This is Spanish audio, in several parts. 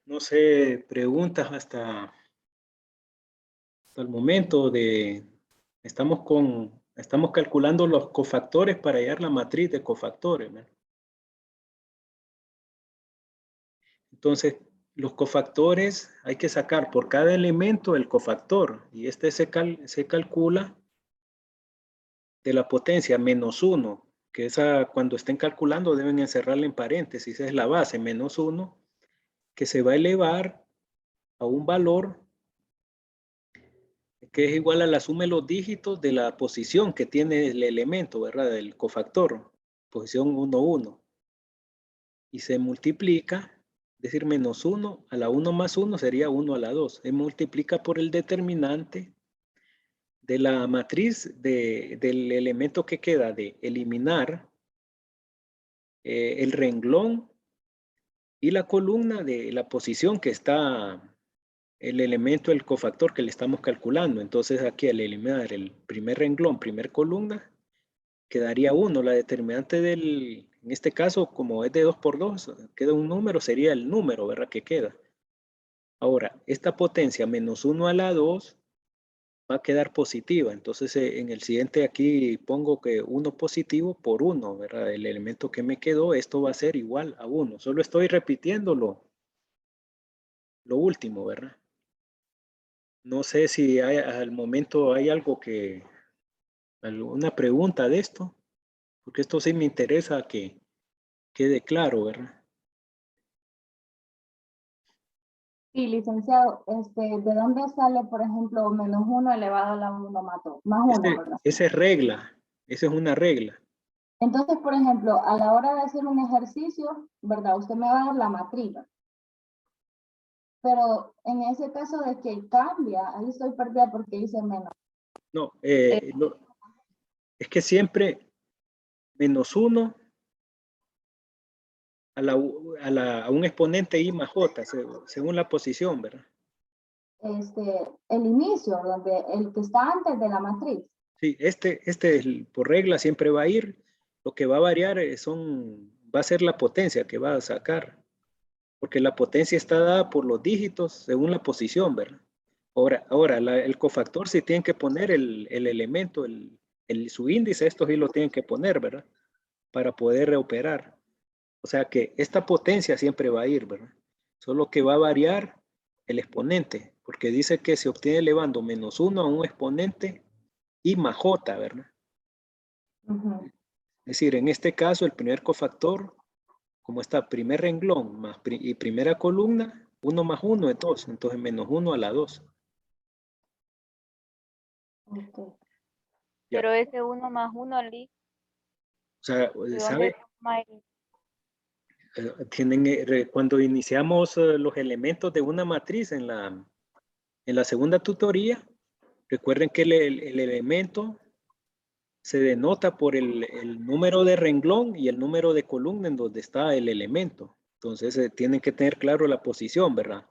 No sé, preguntas hasta el momento de, estamos calculando los cofactores para hallar la matriz de cofactores, ¿no? Entonces, los cofactores hay que sacar por cada elemento el cofactor y este se calcula de la potencia -1, que esa cuando estén calculando deben encerrarla en paréntesis, esa es la base, -1, que se va a elevar a un valor que es igual a la suma de los dígitos de la posición que tiene el elemento, ¿verdad? Del cofactor, posición 1, 1. Y se multiplica, es decir, -1 a la 1 más 1 sería 1 a la 2. Se multiplica por el determinante de la matriz del elemento que queda de eliminar el renglón y la columna de la posición que está el elemento, el cofactor que le estamos calculando. Entonces aquí al eliminar el primer renglón, primer columna, quedaría 1. La determinante en este caso, como es de 2 por 2, queda un número, sería el número, ¿verdad? Que queda. Ahora, esta potencia -1 a la 2 va a quedar positiva. Entonces, en el siguiente aquí pongo que 1 positivo por 1, ¿verdad? El elemento que me quedó, esto va a ser igual a 1. Solo estoy repitiendo lo último, ¿verdad? No sé si al momento hay alguna pregunta de esto, porque esto sí me interesa que quede claro, ¿verdad? Sí, licenciado, ¿de dónde sale, por ejemplo, -1 elevado a la 1 más 1, verdad? Esa es regla, esa es una regla. Entonces, por ejemplo, a la hora de hacer un ejercicio, ¿verdad? Usted me va a dar la matriz, ¿verdad? Pero en ese caso de que cambia, ahí estoy perdida porque dice menos. No, es que siempre -1 a un exponente I más J, según la posición, ¿verdad? El inicio, donde el que está antes de la matriz. Sí, por regla siempre va a ir. Lo que va a variar va a ser la potencia que va a sacar, porque la potencia está dada por los dígitos según la posición, ¿verdad? Ahora el cofactor sí tiene que poner el elemento, su índice, esto sí lo tienen que poner, ¿verdad? Para poder reoperar. O sea que esta potencia siempre va a ir, ¿verdad? Solo que va a variar el exponente, porque dice que se obtiene elevando -1 a un exponente I más J, ¿verdad? Es decir, en este caso el primer cofactor, como está primer renglón y primera columna, 1 más 1 es 2, entonces -1 a la 2. Okay. Ya. Pero ese 1 más 1, Lee, O sea, ¿de ¿sabe? dónde toma el? Cuando iniciamos los elementos de una matriz en la segunda tutoría, recuerden que el elemento se denota por el número de renglón y el número de columna en donde está el elemento. Entonces, tienen que tener claro la posición, ¿verdad?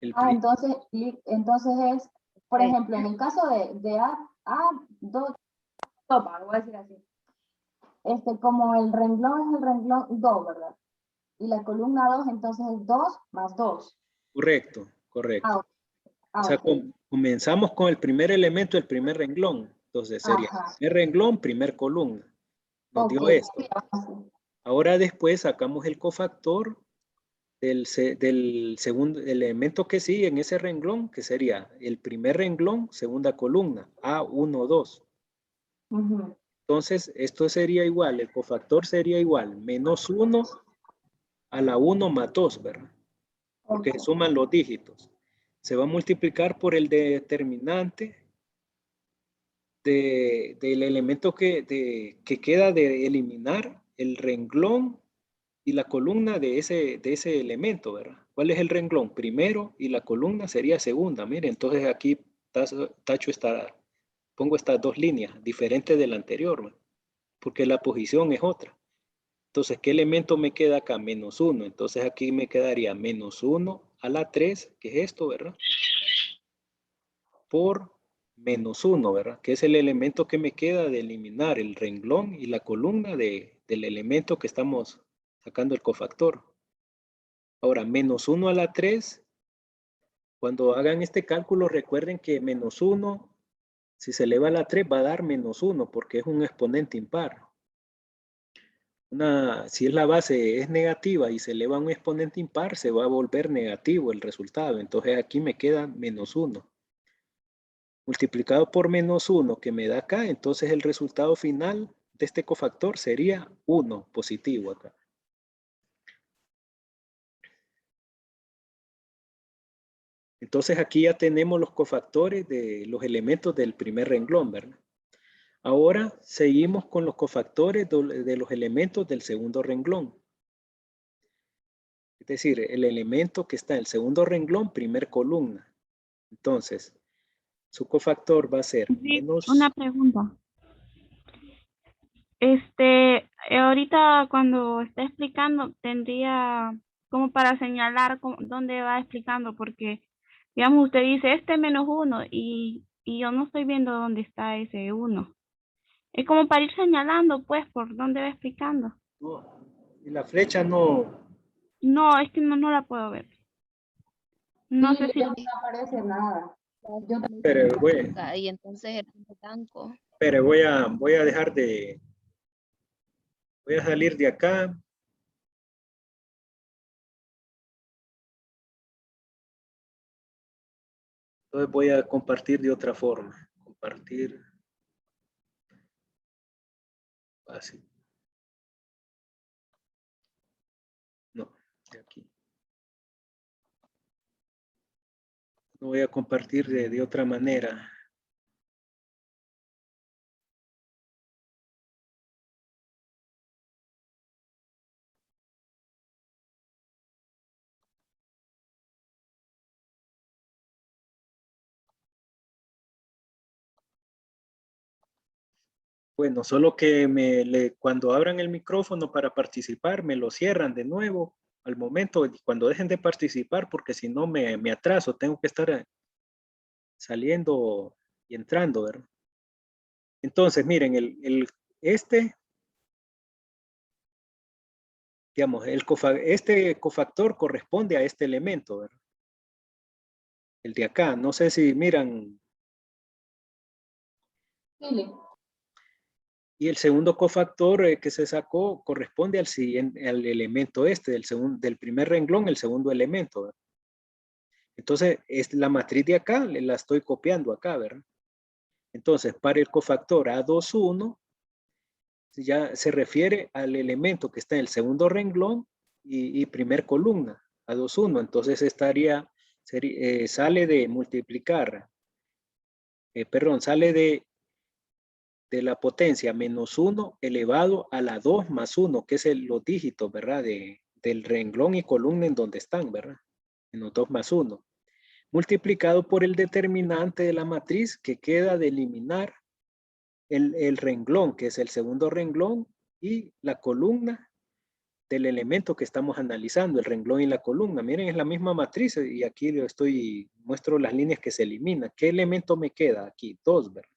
Entonces es, por Sí. ejemplo, en el caso de A2, voy a decir así, como el renglón es el renglón 2, ¿verdad? Y la columna 2, entonces es 2 más 2. Correcto, correcto. O sea, Ok. comenzamos con el primer elemento, el primer renglón. Entonces sería Ajá. primer renglón, primer columna. Nos Ok. dio esto. Ahora después sacamos el cofactor del segundo elemento que sigue en ese renglón, que sería el primer renglón, segunda columna, A1, 2. Entonces, esto sería igual, el cofactor sería igual, -1 a la 1 más 2, ¿verdad? Porque se suman los dígitos. Se va a multiplicar por el determinante del elemento que queda de eliminar el renglón y la columna de ese elemento, ¿verdad? ¿Cuál es el renglón? Primero y la columna sería segunda. Mire, entonces aquí tacho pongo estas dos líneas diferentes del anterior, ¿verdad? Porque la posición es otra. Entonces, ¿qué elemento me queda acá? -1. Entonces aquí me quedaría -1 a la 3, que es esto, ¿verdad? Por -1, ¿verdad? Que es el elemento que me queda de eliminar el renglón y la columna del elemento que estamos sacando el cofactor. Ahora, menos 1 a la 3, cuando hagan este cálculo, recuerden que menos 1, si se eleva a la 3, va a dar menos 1, porque es un exponente impar. Si es la base es negativa y se eleva a un exponente impar, se va a volver negativo el resultado. Entonces aquí me queda menos 1. Multiplicado por menos 1 que me da acá, entonces el resultado final de este cofactor sería 1 positivo acá. Entonces aquí ya tenemos los cofactores de los elementos del primer renglón, ¿verdad? Ahora seguimos con los cofactores de los elementos del segundo renglón. Es decir, el elemento que está en el segundo renglón, primer columna. Entonces, su cofactor va a ser Sí, menos... una pregunta. Ahorita cuando esté explicando, tendría como para señalar dónde va explicando, porque, digamos, usted dice menos 1 y yo no estoy viendo dónde está ese 1. Es como para ir señalando, pues, por dónde va explicando. No, y la flecha no... No, es que no la puedo ver. No sé si... No aparece nada. Yo Pero Y entonces el blanco. voy a dejar de... Voy a salir de acá. Entonces voy a compartir de otra forma. Compartir. Así. No, de aquí. No voy a compartir de otra manera. Bueno, solo que cuando abran el micrófono para participar, me lo cierran de nuevo al momento, cuando dejen de participar, porque si no me atraso, tengo que estar saliendo y entrando, ¿verdad? Entonces, miren, digamos, este cofactor corresponde a este elemento, ¿verdad? El de acá, no sé si miran. Sí. Y el segundo cofactor que se sacó corresponde al elemento del primer renglón, el segundo elemento, ¿verdad? Entonces, la matriz de acá, la estoy copiando acá, ¿verdad? Entonces, para el cofactor A21, ya se refiere al elemento que está en el segundo renglón y primer columna, A21. Entonces, sale de multiplicar, sale de la potencia menos 1 elevado a la 2 más 1, que es los dígitos, ¿verdad? Del renglón y columna en donde están, ¿verdad? Menos 2 más 1. Multiplicado por el determinante de la matriz que queda de eliminar el renglón, que es el segundo renglón, y la columna del elemento que estamos analizando, el renglón y la columna. Miren, es la misma matriz y aquí muestro las líneas que se eliminan. ¿Qué elemento me queda aquí? 2, ¿verdad?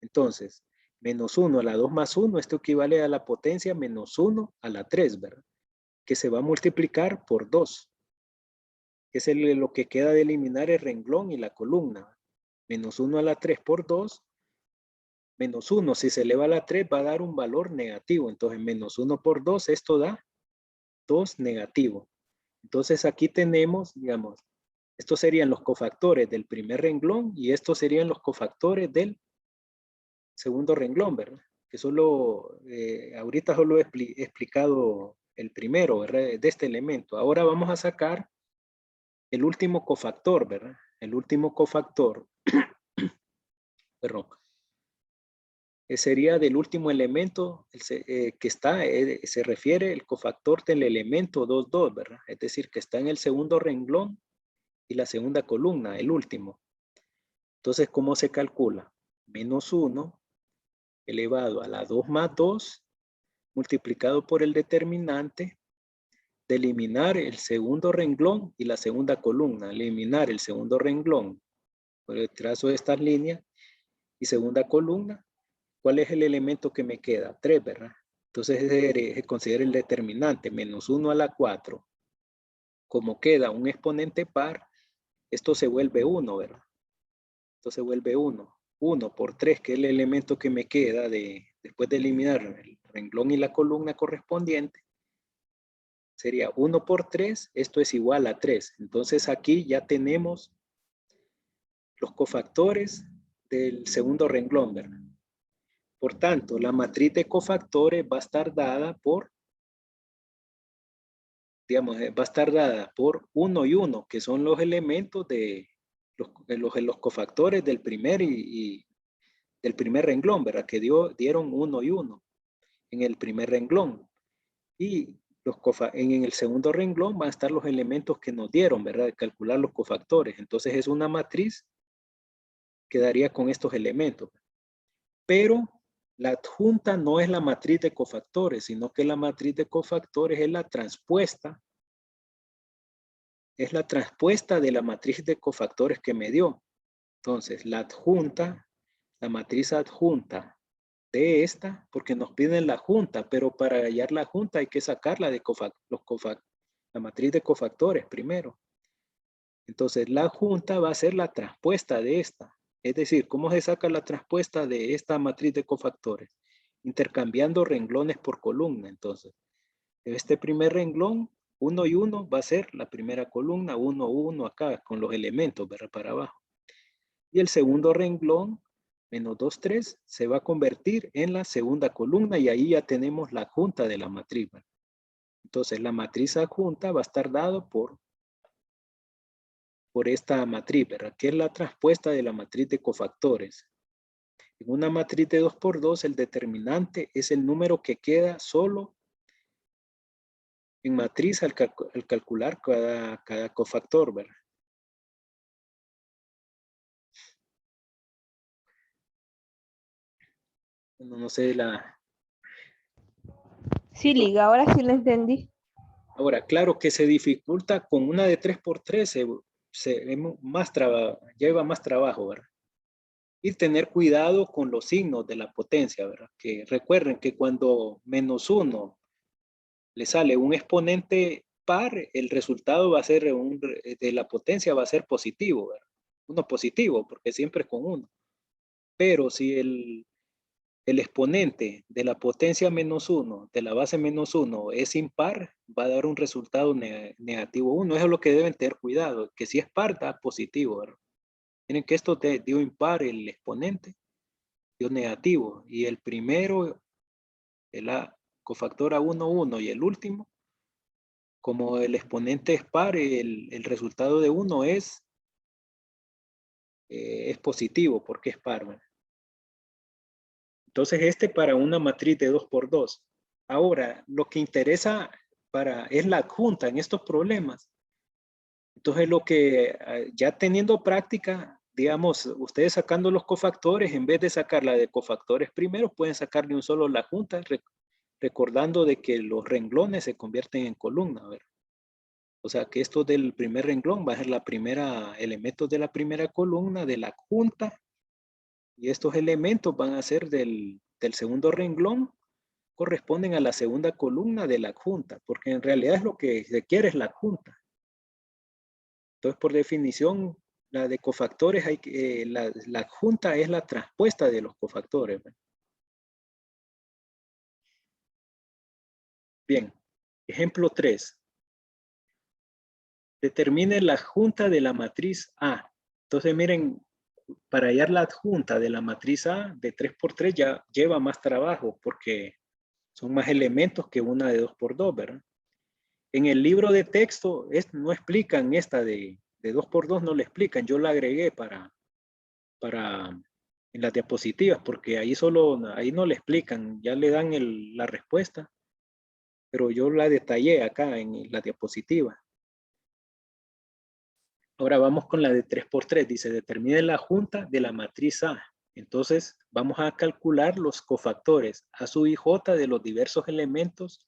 Entonces, menos 1 a la 2 más 1, esto equivale a la potencia menos 1 a la 3, ¿verdad? Que se va a multiplicar por 2, que es lo que queda de eliminar el renglón y la columna. Menos 1 a la 3 por 2, menos 1, si se eleva a la 3 va a dar un valor negativo. Entonces, menos 1 por 2, esto da 2 negativo. Entonces, aquí tenemos, digamos, estos serían los cofactores del primer renglón y estos serían los cofactores del segundo renglón, ¿verdad? Que ahorita solo he explicado el primero, ¿verdad? De este elemento. Ahora vamos a sacar el último cofactor, ¿verdad? El último cofactor, perdón, sería del último elemento que está, se refiere el cofactor del elemento 2, 2, ¿verdad? Es decir, que está en el segundo renglón y la segunda columna, el último. Entonces, ¿cómo se calcula? Menos 1 elevado a la 2 más 2 multiplicado por el determinante de eliminar el segundo renglón y la segunda columna. Eliminar el segundo renglón por el trazo de estas líneas y segunda columna. ¿Cuál es el elemento que me queda? 3, ¿verdad? Entonces se considera el determinante, menos 1 a la 4 como queda un exponente par, esto se vuelve 1, ¿verdad? Esto se vuelve 1. 1 por 3, que es el elemento que me queda después de eliminar el renglón y la columna correspondiente. Sería 1 por 3, esto es igual a 3. Entonces aquí ya tenemos los cofactores del segundo renglón, ¿verdad? Por tanto, la matriz de cofactores va a estar dada por, digamos, va a estar dada por 1 y 1, que son los elementos de los cofactores del primer y del primer renglón, ¿verdad? Que dieron 1 y 1 en el primer renglón. Y en el segundo renglón van a estar los elementos que nos dieron, ¿verdad? De calcular los cofactores. Entonces es una matriz que daría con estos elementos. Pero la adjunta no es la matriz de cofactores, sino que la matriz de cofactores es la transpuesta. Es la transpuesta de la matriz de cofactores que me dio. Entonces, la adjunta, la matriz adjunta de esta, porque nos piden la junta, pero para hallar la junta hay que sacarla de la matriz de cofactores primero. Entonces, la junta va a ser la transpuesta de esta. Es decir, ¿cómo se saca la transpuesta de esta matriz de cofactores? Intercambiando renglones por columna. Entonces, este primer renglón, 1 y 1, va a ser la primera columna, 1, 1 acá, con los elementos, ¿verdad? Para abajo. Y el segundo renglón, menos 2, 3, se va a convertir en la segunda columna y ahí ya tenemos la adjunta de la matriz, ¿verdad? Entonces, la matriz adjunta va a estar dada por esta matriz, ¿verdad? Que es la transpuesta de la matriz de cofactores. En una matriz de 2 por 2, el determinante es el número que queda solo en matriz al calcular cada cofactor, ¿verdad? No sé Sí, Liga, ahora sí lo entendí. Ahora, claro que se dificulta con una de 3 por 3, lleva más trabajo, ¿verdad? Y tener cuidado con los signos de la potencia, ¿verdad? Que recuerden que cuando menos 1 le sale un exponente par, el resultado va a ser de la potencia va a ser positivo, ¿verdad? Uno positivo, porque siempre es con 1. Pero si el exponente de la potencia menos 1, de la base menos 1, es impar, va a dar un resultado negativo 1. Eso es lo que deben tener cuidado, que si es par, da positivo, ¿verdad? Miren que esto dio impar el exponente, dio negativo. Y el primero, el cofactor A1, 1 y el último, como el exponente es par, el resultado de 1 es positivo porque es par, ¿verdad? Entonces este para una matriz de 2 por 2. Ahora, lo que interesa es la adjunta en estos problemas. Entonces lo que ya teniendo práctica, digamos, ustedes sacando los cofactores, en vez de sacar la de cofactores primero, pueden sacar de un solo la adjunta, recordando de que los renglones se convierten en columna, ¿verdad? O sea que esto del primer renglón va a ser elementos de la primera columna de la adjunta. Y estos elementos van a ser del segundo renglón, corresponden a la segunda columna de la adjunta, porque en realidad es lo que se quiere es la adjunta. Entonces, por definición, la de cofactores, la adjunta es la transpuesta de los cofactores, ¿verdad? Bien, ejemplo 3. Determine la adjunta de la matriz A. Entonces, miren, para hallar la adjunta de la matriz A de 3 por 3 ya lleva más trabajo porque son más elementos que una de 2 por 2, ¿verdad? En el libro de texto no explican esta de 2 por 2, no le explican. Yo la agregué en las diapositivas porque ahí no le explican, ya le dan la respuesta, pero yo la detallé acá en la diapositiva. Ahora vamos con la de 3 por 3. Dice, determine la adjunta de la matriz A. Entonces, vamos a calcular los cofactores A sub i j de los diversos elementos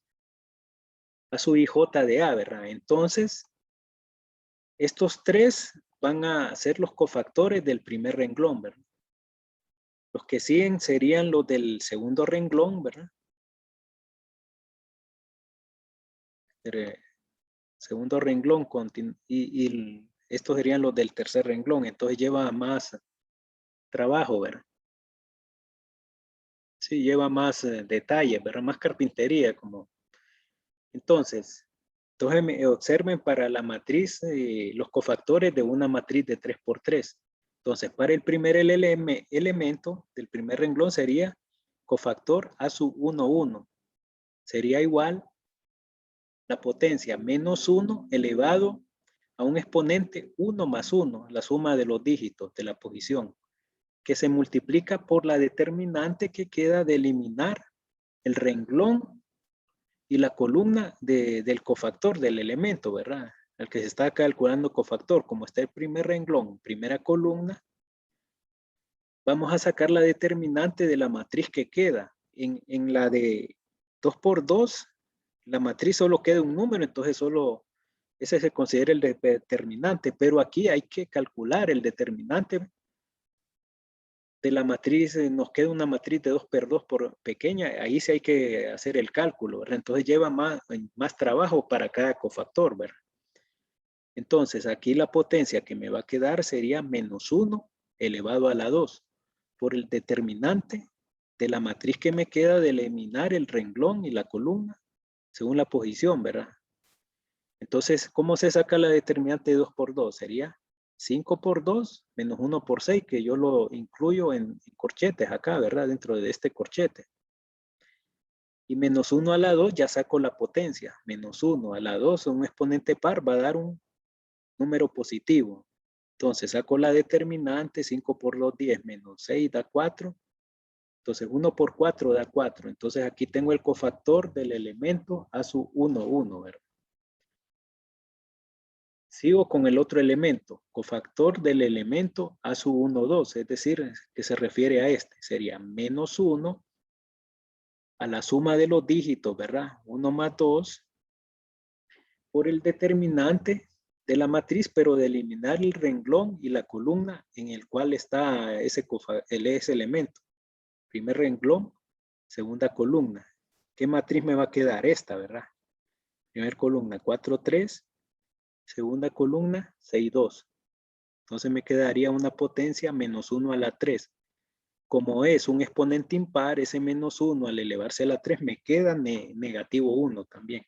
A sub i j de A, ¿verdad? Entonces, estos tres van a ser los cofactores del primer renglón, ¿verdad? Los que siguen serían los del segundo renglón, ¿verdad? segundo renglón estos serían los del tercer renglón, entonces lleva más trabajo, ¿verdad? Sí, lleva más detalles, ¿verdad? Más carpintería, como. Entonces observen para la matriz, los cofactores de una matriz de 3×3. Entonces, para el primer elemento del primer renglón sería cofactor A sub 1, 1. Sería igual la potencia menos 1 elevado a un exponente 1 más 1, la suma de los dígitos de la posición, que se multiplica por la determinante que queda de eliminar el renglón y la columna del cofactor del elemento, ¿verdad? Al que se está calculando cofactor. Como está el primer renglón, primera columna, vamos a sacar la determinante de la matriz que queda. En la de 2×2, la matriz solo queda un número, entonces solo ese se considera el determinante, pero aquí hay que calcular el determinante de la matriz. Nos queda una matriz de 2×2 por pequeña, ahí sí hay que hacer el cálculo, ¿verdad? Entonces lleva más trabajo para cada cofactor, ¿verdad? Entonces aquí la potencia que me va a quedar sería menos 1 elevado a la 2 por el determinante de la matriz que me queda de eliminar el renglón y la columna según la posición, ¿verdad? Entonces, ¿cómo se saca la determinante de 2×2? Sería 5×2 menos 1×6, que yo lo incluyo en corchetes acá, ¿verdad? Dentro de este corchete. Y menos 1 a la 2 ya saco la potencia. Menos 1 a la 2, un exponente par, va a dar un número positivo. Entonces saco la determinante, 5×2, 10, menos 6 da 4. Entonces 1×4 da 4. Entonces aquí tengo el cofactor del elemento A sub 1, 1, ¿verdad? Sigo con el otro elemento, cofactor del elemento A sub 1, 2, es decir, que se refiere a este. Sería menos 1 a la suma de los dígitos, ¿verdad? 1 más 2 por el determinante de la matriz, pero de eliminar el renglón y la columna en el cual está ese elemento. Primer renglón, segunda columna. ¿Qué matriz me va a quedar? Esta, ¿verdad? Primera columna, 4, 3. Segunda columna, 6, 2. Entonces me quedaría una potencia menos 1 a la 3. Como es un exponente impar, ese menos 1 al elevarse a la 3 me queda negativo 1 también.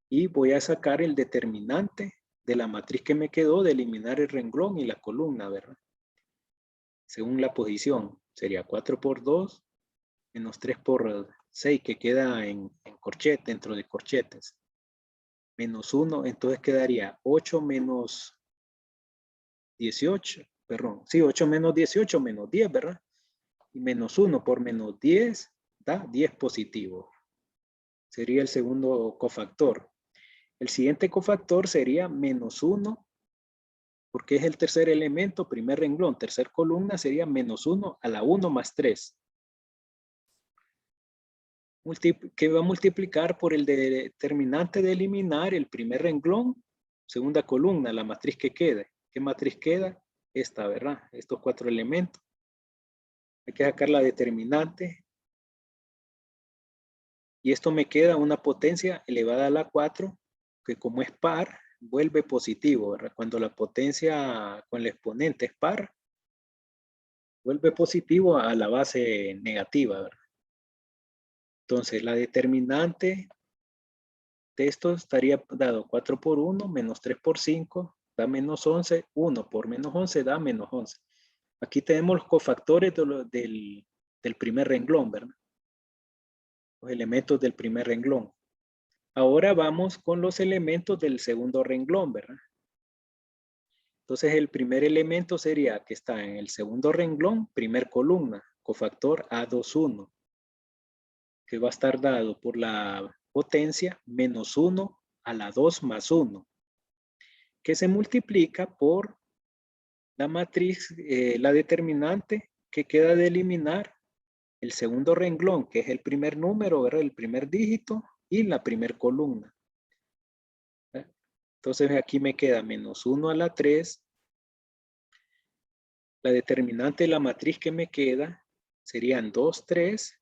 Y voy a sacar el determinante de la matriz que me quedó de eliminar el renglón y la columna, ¿verdad? Según la posición, sería 4×2 menos 3×6 que queda en corchete, dentro de corchetes. Menos 1, entonces quedaría 8 menos 18, perdón, sí, 8 menos 18 menos 10, ¿verdad? Y menos 1 por menos 10 da 10 positivo. Sería el segundo cofactor. El siguiente cofactor sería menos 1, porque es el tercer elemento, primer renglón, tercer columna, sería menos 1 a la 1 más 3. Que va a multiplicar por el determinante de eliminar el primer renglón, segunda columna, la matriz que quede. ¿Qué matriz queda? Esta, ¿verdad? Estos 4 elementos. Hay que sacar la determinante. Y esto me queda una potencia elevada a la 4, que como es par, vuelve positivo, ¿verdad? Cuando la potencia con el exponente es par, vuelve positivo a la base negativa, ¿verdad? Entonces, la determinante de esto estaría dado 4×1 menos 3×5 da menos 11. 1 por menos 11 da menos 11. Aquí tenemos los cofactores del primer renglón, ¿verdad? Los elementos del primer renglón. Ahora vamos con los elementos del segundo renglón, ¿verdad? Entonces el primer elemento sería que está en el segundo renglón, primer columna, cofactor A21, que va a estar dado por la potencia menos 1 a la 2 más 1, que se multiplica por la matriz, la determinante que queda de eliminar el segundo renglón, que es el primer número, ¿verdad? El primer dígito y la primer columna. Entonces aquí me queda menos 1 a la 3. La determinante de la matriz que me queda serían 2, 3,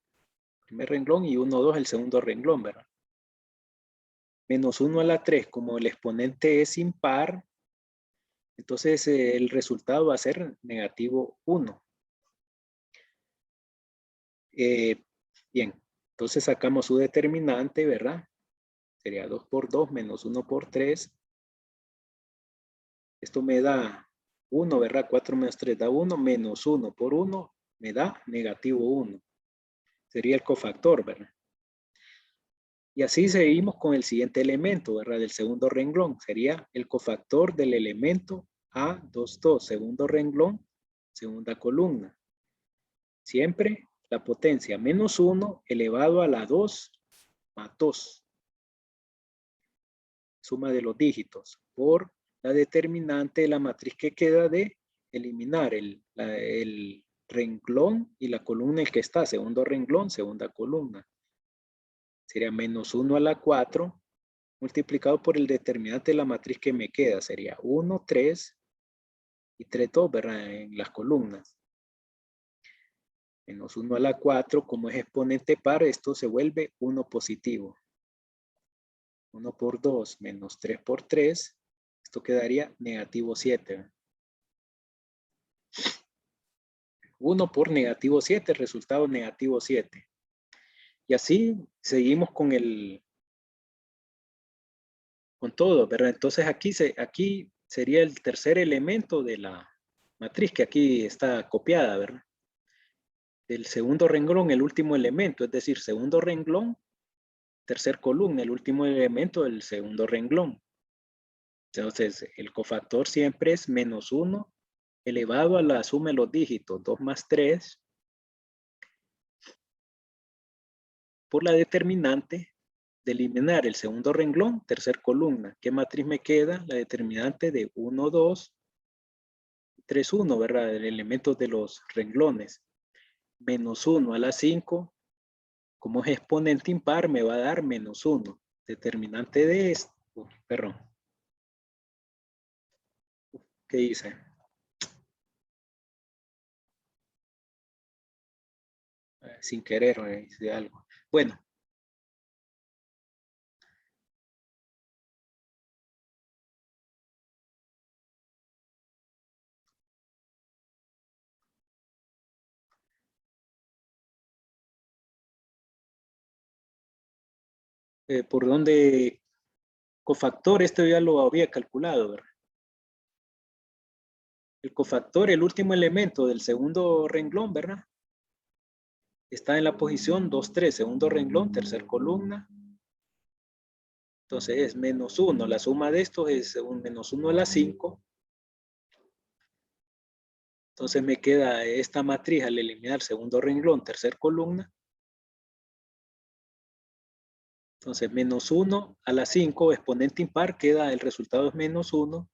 primer renglón y 1, 2, el segundo renglón, ¿verdad? Menos 1 a la 3, como el exponente es impar, entonces el resultado va a ser negativo 1. Bien, entonces sacamos su determinante, ¿verdad? Sería 2 por 2 menos 1 por 3. Esto me da 1, ¿verdad? 4 menos 3 da 1, menos 1 por 1 me da negativo 1. Sería el cofactor, ¿verdad? Y así seguimos con el siguiente elemento, ¿verdad? Del segundo renglón. Sería el cofactor del elemento A22, segundo renglón, segunda columna. Siempre la potencia menos 1 elevado a la 2 más 2. Suma de los dígitos por la determinante de la matriz que queda de eliminar el renglón y la columna en el que está, segundo renglón, segunda columna. Sería menos 1 a la 4 multiplicado por el determinante de la matriz que me queda. Sería 1, 3 y 3, 2, ¿verdad? En las columnas. Menos 1 a la 4, como es exponente par, esto se vuelve 1 positivo. 1 por 2 menos 3 por 3, esto quedaría negativo 7. 1 por negativo 7, resultado negativo 7. Y así seguimos con todo, ¿verdad? Entonces aquí sería el tercer elemento de la matriz que aquí está copiada, ¿verdad? El segundo renglón, el último elemento, es decir, segundo renglón, tercer columna, el último elemento del segundo renglón. Entonces, el cofactor siempre es menos 1 elevado a la suma de los dígitos, 2 más 3, por la determinante de eliminar el segundo renglón, tercer columna. ¿Qué matriz me queda? La determinante de 1, 2, 3, 1, ¿verdad? El elemento de los renglones. Menos 1 a la 5, como es exponente impar, me va a dar menos 1. Determinante de esto, perdón. ¿Qué hice? Sin querer, hice algo. Bueno. Por donde cofactor, esto ya lo había calculado, ¿verdad? El cofactor, el último elemento del segundo renglón, ¿verdad? Está en la posición 2, 3, segundo renglón, tercer columna. Entonces es menos 1. La suma de estos es un menos 1 a la 5. Entonces me queda esta matriz al eliminar segundo renglón, tercer columna. Entonces menos 1 a la 5, exponente impar, queda, el resultado es menos 1.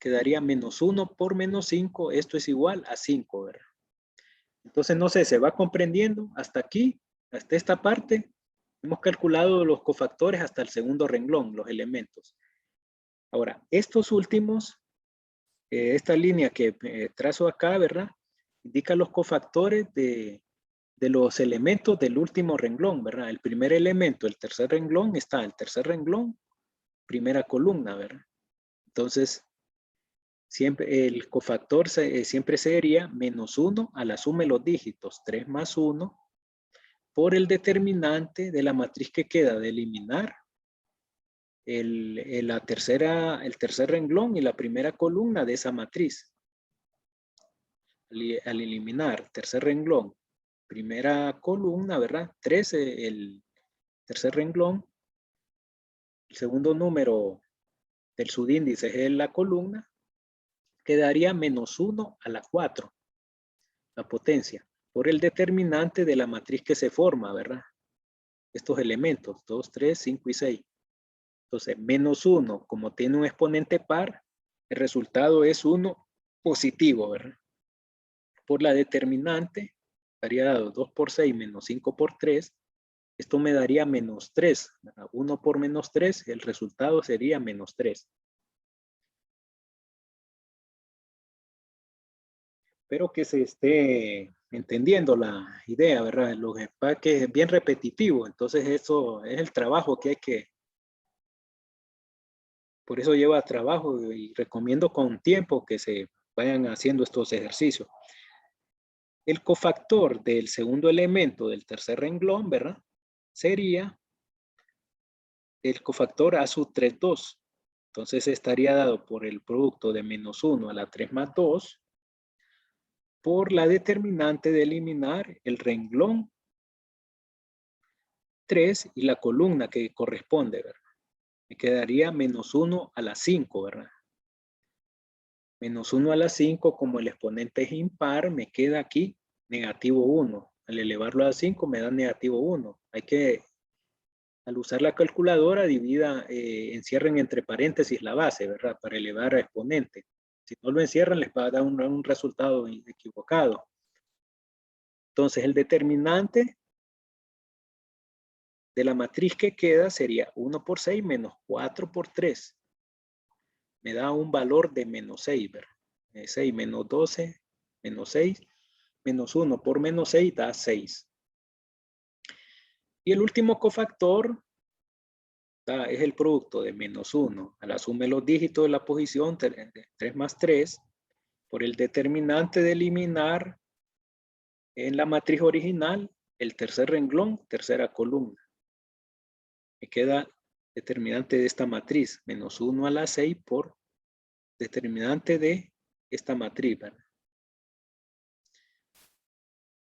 Quedaría menos 1 por menos 5. Esto es igual a 5, ¿verdad? Entonces, no sé, ¿se va comprendiendo hasta aquí? Hasta esta parte. Hemos calculado los cofactores hasta el segundo renglón, los elementos. Ahora, estos últimos, esta línea que trazo acá, ¿verdad? Indica los cofactores de los elementos del último renglón, ¿verdad? El primer elemento, el tercer renglón, está el tercer renglón, primera columna, ¿verdad? Entonces, siempre el cofactor siempre sería menos 1 a la suma de los dígitos, 3 más 1, por el determinante de la matriz que queda de eliminar el tercer renglón y la primera columna de esa matriz. Al eliminar tercer renglón, primera columna, ¿verdad? 13, el tercer renglón, el segundo número del subíndice es la columna, quedaría menos 1 a la 4, la potencia, por el determinante de la matriz que se forma, ¿verdad? Estos elementos, 2, 3, 5 y 6. Entonces, menos 1, como tiene un exponente par, el resultado es 1 positivo, ¿verdad? Por la determinante, estaría dado 2 por 6 menos 5 por 3. Esto me daría menos 3, ¿verdad? 1 por menos 3, el resultado sería menos 3. Espero que se esté entendiendo la idea, ¿verdad? Lo que pasa es que es bien repetitivo, entonces eso es el trabajo que hay que Por eso lleva trabajo y recomiendo con tiempo que se vayan haciendo estos ejercicios. El cofactor del segundo elemento del tercer renglón, ¿verdad? Sería el cofactor A sub 3, 2. Entonces estaría dado por el producto de menos 1 a la 3 más 2 por la determinante de eliminar el renglón 3 y la columna que corresponde, ¿verdad? Me quedaría menos 1 a la 5, ¿verdad? Menos 1 a la 5, como el exponente es impar, me queda aquí negativo 1. Al elevarlo a 5 me da negativo 1. Hay que, al usar la calculadora, encierren entre paréntesis la base, ¿verdad? Para elevar a exponente. Si no lo encierran, les va a dar un resultado equivocado. Entonces, el determinante de la matriz que queda sería 1 por 6 menos 4 por 3. Me da un valor de menos 6, ¿verdad? 6 menos 12, menos 6, menos 1 por menos 6 da 6. Y el último cofactor es el producto de menos 1 a la suma de los dígitos de la posición 3 más 3 por el determinante de eliminar en la matriz original el tercer renglón, tercera columna. Me queda determinante de esta matriz, menos 1 a la 6 por determinante de esta matriz, ¿verdad?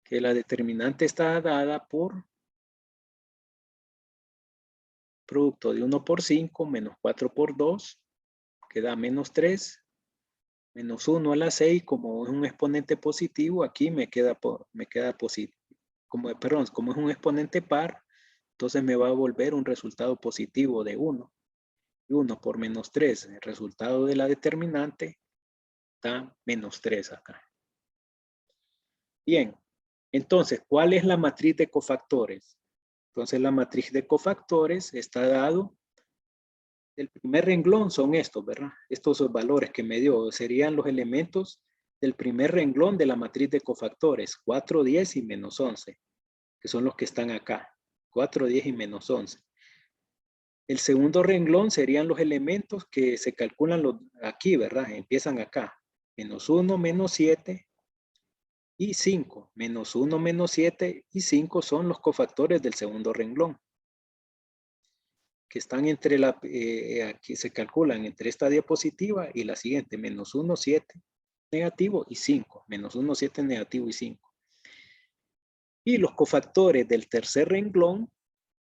Que la determinante está dada por producto de 1 por 5 menos 4 por 2, que da menos 3, menos 1 a la 6, como es un exponente positivo, aquí me queda positivo. Como es un exponente par, entonces me va a volver un resultado positivo de 1. Y 1 por menos 3, el resultado de la determinante da menos 3 acá. Bien, entonces, ¿cuál es la matriz de cofactores? Entonces, la matriz de cofactores está dado, el primer renglón son estos, ¿verdad? Estos valores que me dio serían los elementos del primer renglón de la matriz de cofactores, 4, 10 y menos 11, que son los que están acá, 4, 10 y menos 11. El segundo renglón serían los elementos que se calculan aquí, ¿verdad? Empiezan acá, menos 1, menos 7 y 5. Menos 1, menos 7 y 5 son los cofactores del segundo renglón, que están entre aquí se calculan entre esta diapositiva y la siguiente, menos 1, 7, negativo y 5. Menos 1, 7, negativo y 5. Y los cofactores del tercer renglón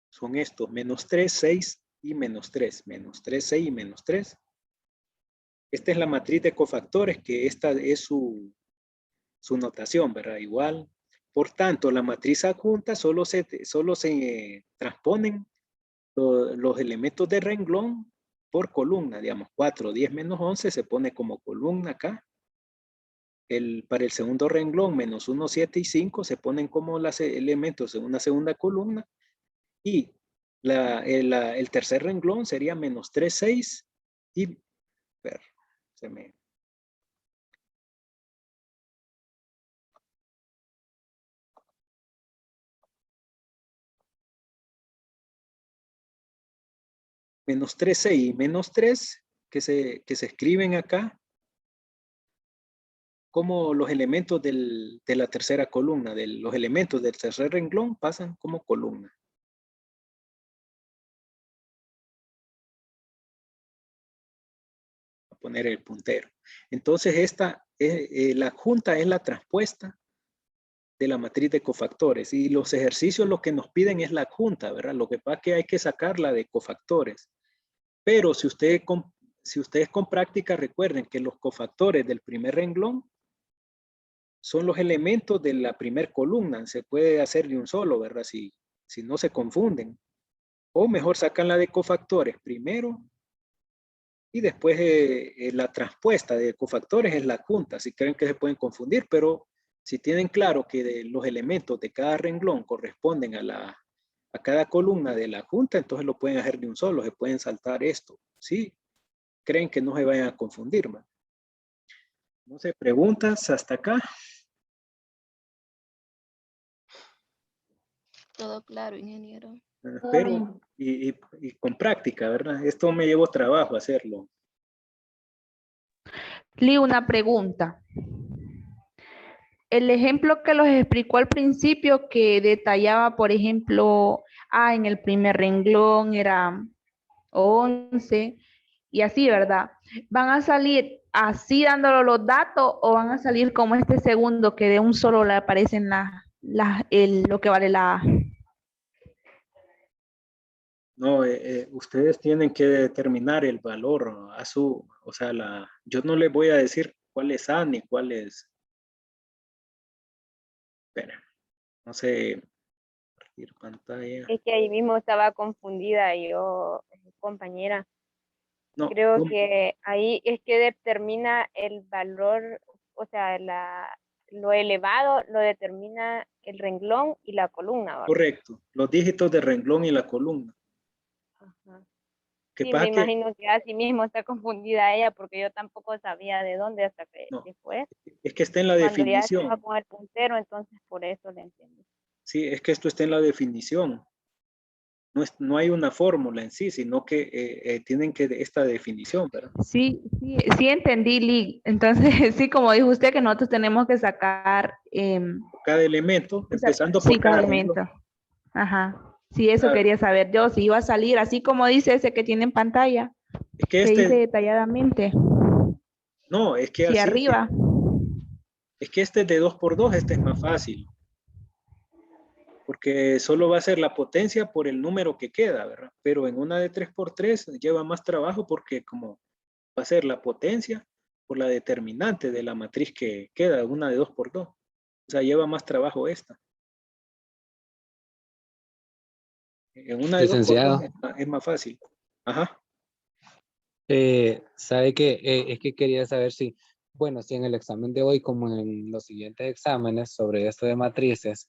son estos, menos 3, 6 y menos 3. Menos 3, 6 y menos 3. Esta es la matriz de cofactores, que esta es su notación, ¿verdad? Igual. Por tanto, la matriz adjunta solo se transponen los elementos de renglón por columna. Digamos, 4, 10 menos 11 se pone como columna acá. Para el segundo renglón, menos 1, 7 y 5 se ponen como los elementos en una segunda columna. Y el tercer renglón sería menos 3, 6 y... menos 3, 6 y menos 3 que se escriben acá como los elementos de la tercera columna. Los elementos del tercer renglón pasan como columna. Voy a poner el puntero. Entonces la adjunta es la transpuesta de la matriz de cofactores, y los ejercicios lo que nos piden es la adjunta, ¿verdad? Lo que pasa es que hay que sacarla de cofactores. Pero si ustedes con práctica recuerden que los cofactores del primer renglón son los elementos de la primer columna. Se puede hacer de un solo, ¿verdad? Si no se confunden. O mejor sacan la de cofactores primero y después la transpuesta de cofactores es la adjunta. Si creen que se pueden confundir, pero si tienen claro que los elementos de cada renglón corresponden a cada columna de la adjunta, entonces lo pueden hacer de un solo, se pueden saltar esto. ¿Sí? Creen que no se vayan a confundir, ¿verdad? No sé, preguntas hasta acá. Todo claro, ingeniero. Todo pero bien. y con práctica, ¿verdad? Esto me llevó trabajo hacerlo. Li, una pregunta. El ejemplo que los explicó al principio, que detallaba, por ejemplo, en el primer renglón era 11 y así, ¿verdad? ¿Van a salir así dándole los datos o van a salir como este segundo que de un solo le aparecen lo que vale la A? No, ustedes tienen que determinar el valor a su, o sea, yo no les voy a decir cuál es A ni cuál es, espera, no sé, compartir pantalla. Es que ahí mismo estaba confundida yo, compañera. No, Creo ¿cómo? que ahí es que determina el valor, o sea, lo elevado lo determina el renglón y la columna, ¿verdad? Correcto, los dígitos de renglón y la columna. Ajá. ¿Qué Sí, me pasa que, imagino que así mismo está confundida ella porque yo tampoco sabía de dónde hasta que no, después, es que está en la cuando ya estaba definición, con el puntero, entonces por eso le entiendo. sí, es que esto está en la definición. No hay una fórmula en sí, sino que tienen que esta definición, ¿verdad? Sí, sí, sí entendí, Lee. Entonces, sí, como dijo usted, que nosotros tenemos que sacar, Cada elemento, empezando sí, por cada cada elemento. renglón. Ajá. Sí, eso Ah, quería saber yo, si iba a salir así como dice ese que tiene en pantalla, es que que dice este, detalladamente. no, es que Sí, así, arriba. es que este de 2 por 2, este es más fácil, porque solo va a ser la potencia por el número que queda, ¿verdad? Pero en una de 3 por 3 lleva más trabajo porque como va a ser la potencia por la determinante de la matriz que queda, una de 2 por 2. O sea, lleva más trabajo esta. En una de 2 por 2 Licenciado, es más fácil. Ajá. sabe que es que quería saber si, bueno, si en el examen de hoy, como en los siguientes exámenes sobre esto de matrices,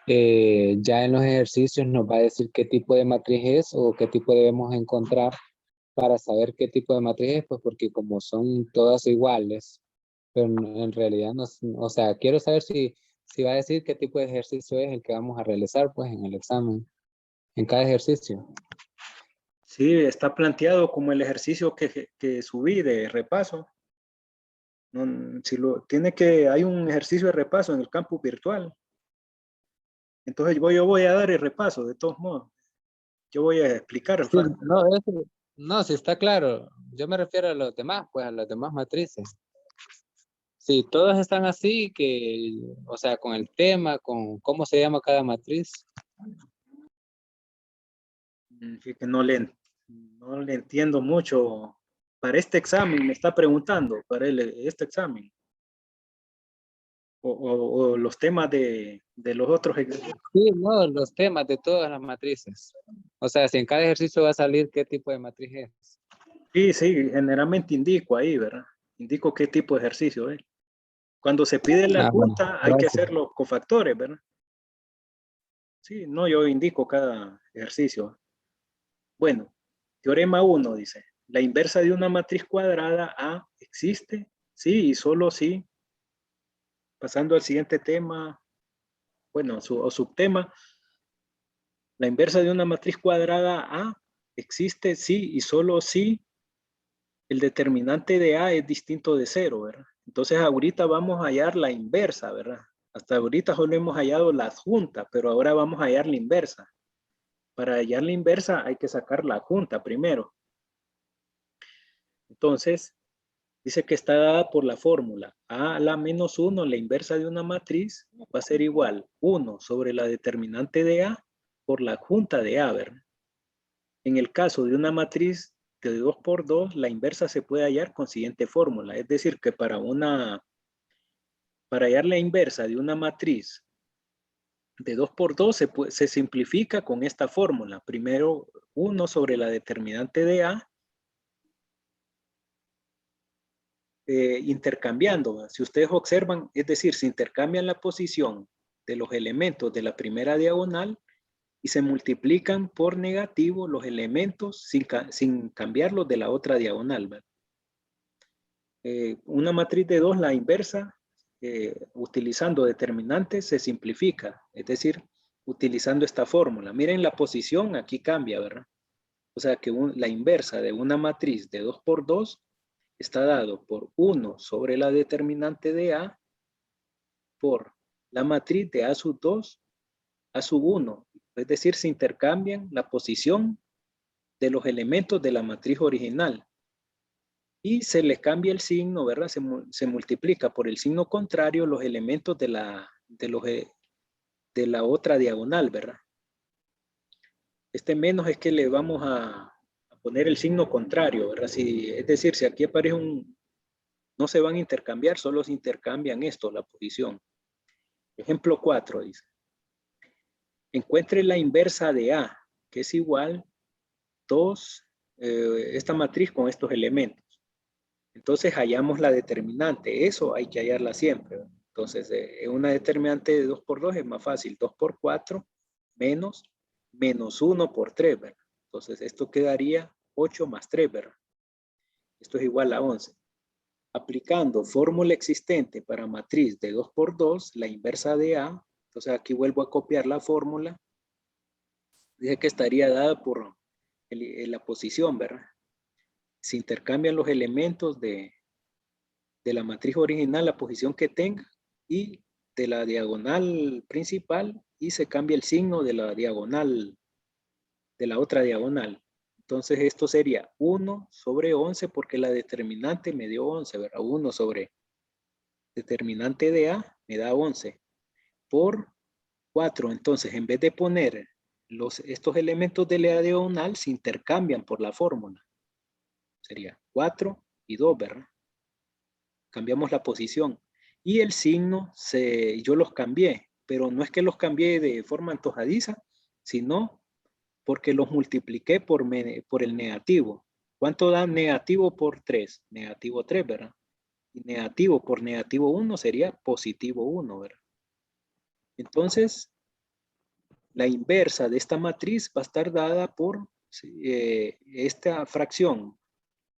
ya en los ejercicios nos va a decir qué tipo de matriz es o qué tipo debemos encontrar para saber qué tipo de matriz es, pues porque como son todas iguales, pero en realidad no, o sea, quiero saber si va a decir qué tipo de ejercicio es el que vamos a realizar, pues en el examen, en cada ejercicio. Sí, está planteado como el ejercicio que subí de repaso. No, si hay un ejercicio de repaso en el campus virtual. Entonces yo voy a dar el repaso, de todos modos. Yo voy a explicar. Sí, no, no, sí está claro. Yo me refiero a los demás, pues a las demás matrices. Sí, todas están así, que, o sea, con el tema, con cómo se llama cada matriz. Que no le entiendo mucho. Para este examen, me está preguntando, para este examen. O los temas de los otros ejercicios. Sí, no, los temas de todas las matrices. O sea, si en cada ejercicio va a salir qué tipo de matriz es. Sí, sí, generalmente indico ahí, ¿verdad? Indico qué tipo de ejercicio es. Cuando se pide la Ah, bueno, junta, hay que gracias. hacer los cofactores, ¿verdad? Sí, no, yo indico cada ejercicio. Bueno, teorema 1 dice, la inversa de una matriz cuadrada A existe, sí y solo sí. Pasando al siguiente tema, bueno, o subtema, la inversa de una matriz cuadrada A existe, sí y solo sí. El determinante de A es distinto de 0, ¿verdad? Entonces ahorita vamos a hallar la inversa, ¿verdad? Hasta ahorita solo hemos hallado la adjunta, pero ahora vamos a hallar la inversa. Para hallar la inversa hay que sacar la adjunta primero. Entonces, dice que está dada por la fórmula A a la menos 1, la inversa de una matriz, va a ser igual 1 sobre la determinante de A por la adjunta de A, ¿verdad? En el caso de una matriz de 2 por 2, la inversa se puede hallar con siguiente fórmula. Es decir, que para hallar la inversa de una matriz de 2 por 2 se simplifica con esta fórmula. Primero 1 sobre la determinante de A, intercambiando. Si ustedes observan, es decir, se intercambian la posición de los elementos de la primera diagonal y se multiplican por negativo los elementos sin cambiarlos de la otra diagonal, ¿verdad? Una matriz de 2, la inversa, utilizando determinantes, se simplifica. Es decir, utilizando esta fórmula. Miren la posición, aquí cambia, ¿verdad? O sea que la inversa de una matriz de 2 por 2 está dado por 1 sobre la determinante de A por la matriz de A sub 2 A sub 1. Es decir, se intercambian la posición de los elementos de la matriz original. Y se le cambia el signo, ¿verdad? Se multiplica por el signo contrario los elementos de la otra diagonal, ¿verdad? Este menos es que le vamos a poner el signo contrario, ¿verdad? Es decir, si aquí aparece no se van a intercambiar, solo se intercambian esto, la posición. Ejemplo 4 dice. Encuentre la inversa de A, que es igual 2, esta matriz con estos elementos. Entonces hallamos la determinante. Eso hay que hallarla siempre, ¿verdad? Entonces, una determinante de 2 por 2 es más fácil. 2 por 4 menos 1 por 3, ¿verdad? Entonces, esto quedaría 8 más 3, ¿verdad? Esto es igual a 11. Aplicando fórmula existente para matriz de 2 por 2, la inversa de A. Entonces, aquí vuelvo a copiar la fórmula. Dije que estaría dada por la posición, ¿verdad? Se intercambian los elementos de la matriz original, la posición que tenga, y de la diagonal principal, y se cambia el signo de la diagonal, de la otra diagonal. Entonces esto sería 1 sobre 11, porque la determinante me dio 11, ¿verdad? 1 sobre determinante de A me da 11, por 4. Entonces, en vez de poner estos elementos de la diagonal, se intercambian por la fórmula. Sería 4 y 2, ¿verdad? Cambiamos la posición. Y el signo, yo los cambié, pero no es que los cambié de forma antojadiza, sino porque los multipliqué por el negativo. ¿Cuánto da negativo por 3? Negativo 3, ¿verdad? Y negativo por negativo 1 sería positivo 1, ¿verdad? Entonces, la inversa de esta matriz va a estar dada por esta fracción.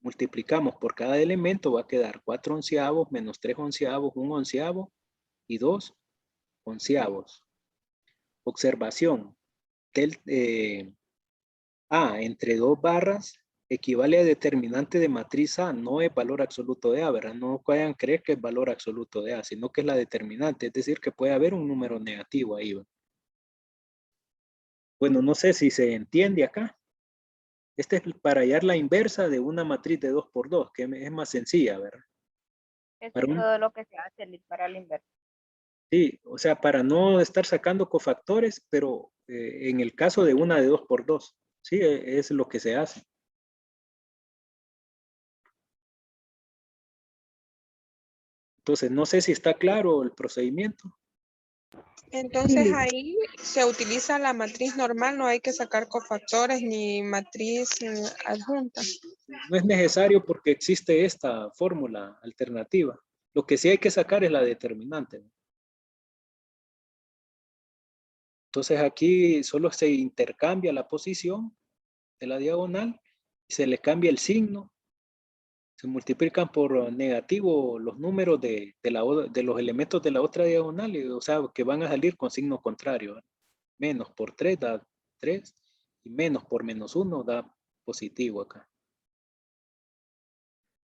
Multiplicamos por cada elemento, va a quedar 4 onceavos menos 3 onceavos, 1 onceavo y 2 onceavos. Observación. A entre 2 barras equivale a determinante de matriz A, no es valor absoluto de A, ¿verdad? No vayan a creer que es valor absoluto de A, sino que es la determinante, es decir, que puede haber un número negativo ahí, ¿verdad? Bueno, no sé si se entiende acá. Este es para hallar la inversa de una matriz de 2 por 2, que es más sencilla, ¿verdad? Eso es todo lo que se hace para la inversa. Sí, o sea, para no estar sacando cofactores, pero en el caso de una de 2 por 2, sí, es lo que se hace. Entonces, no sé si está claro el procedimiento. Entonces Sí. ahí se utiliza la matriz normal, no hay que sacar cofactores ni matriz adjunta. No es necesario porque existe esta fórmula alternativa. Lo que sí hay que sacar es la determinante. Entonces aquí solo se intercambia la posición de la diagonal y se le cambia el signo. Se multiplican por negativo los números de los elementos de la otra diagonal, o sea, que van a salir con signo contrario, ¿verdad? Menos por 3 da 3 y menos por menos 1 da positivo acá.